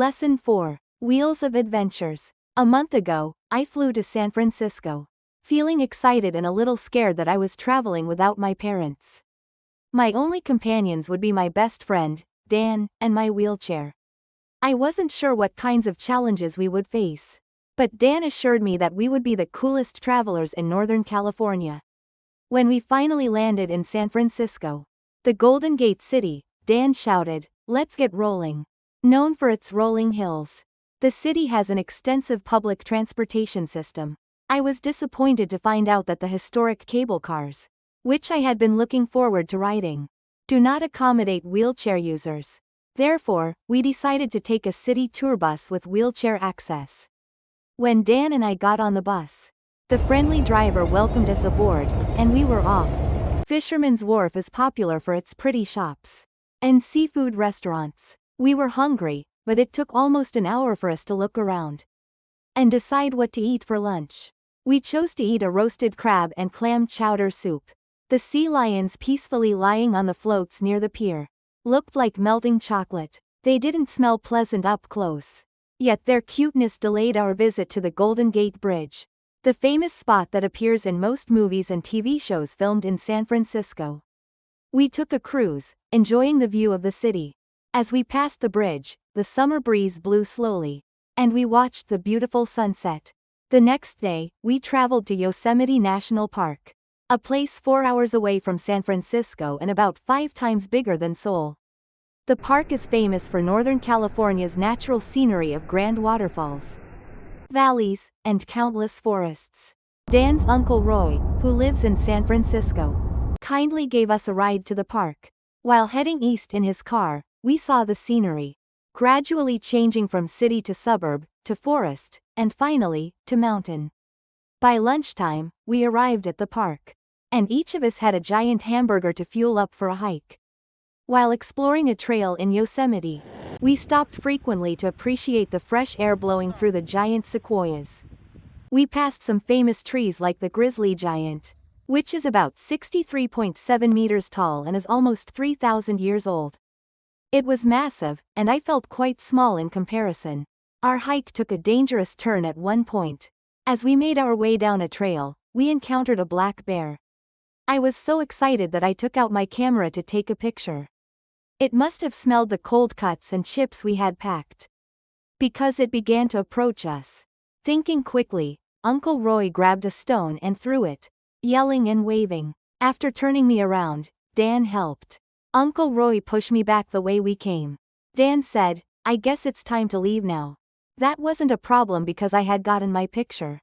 Lesson 4. Wheels of Adventures. A month ago, I flew to San Francisco, feeling excited and a little scared that I was traveling without my parents. My only companions would be my best friend, Dan, and my wheelchair. I wasn't sure what kinds of challenges we would face, but Dan assured me that we would be the coolest travelers in Northern California. When we finally landed in San Francisco, the Golden Gate City, Dan shouted, "Let's get rolling." Known for its rolling hills, the city has an extensive public transportation system. I was disappointed to find out that the historic cable cars, which I had been looking forward to riding, do not accommodate wheelchair users. Therefore, we decided to take a city tour bus with wheelchair access. When Dan and I got on the bus, the friendly driver welcomed us aboard, and we were off. Fisherman's Wharf is popular for its pretty shops and seafood restaurants. We were hungry, but it took almost an hour for us to look around and decide what to eat for lunch. We chose to eat a roasted crab and clam chowder soup. The sea lions peacefully lying on the floats near the pier looked like melting chocolate. They didn't smell pleasant up close, yet their cuteness delayed our visit to the Golden Gate Bridge, the famous spot that appears in most movies and TV shows filmed in San Francisco. We took a cruise, enjoying the view of the city. As we passed the bridge, the summer breeze blew slowly, and we watched the beautiful sunset. The next day, we traveled to Yosemite National Park, a place 4 hours away from San Francisco and about 5 times bigger than Seoul. The park is famous for Northern California's natural scenery of grand waterfalls, valleys, and countless forests. Dan's Uncle Roy, who lives in San Francisco, kindly gave us a ride to the park. While heading east in his car, we saw the scenery gradually changing from city to suburb, to forest, and finally, to mountain. By lunchtime, we arrived at the park, and each of us had a giant hamburger to fuel up for a hike. While exploring a trail in Yosemite, we stopped frequently to appreciate the fresh air blowing through the giant sequoias. We passed some famous trees like the grizzly giant, which is about 63.7 meters tall and is almost 3,000 years old. It was massive, and I felt quite small in comparison. Our hike took a dangerous turn at one point. As we made our way down a trail, we encountered a black bear. I was so excited that I took out my camera to take a picture. It must have smelled the cold cuts and chips we had packed, because it began to approach us. Thinking quickly, Uncle Roy grabbed a stone and threw it, yelling and waving. After turning me around, Dan helped Uncle Roy push me back the way we came. Dan said, "I guess it's time to leave now." That wasn't a problem because I had gotten my picture.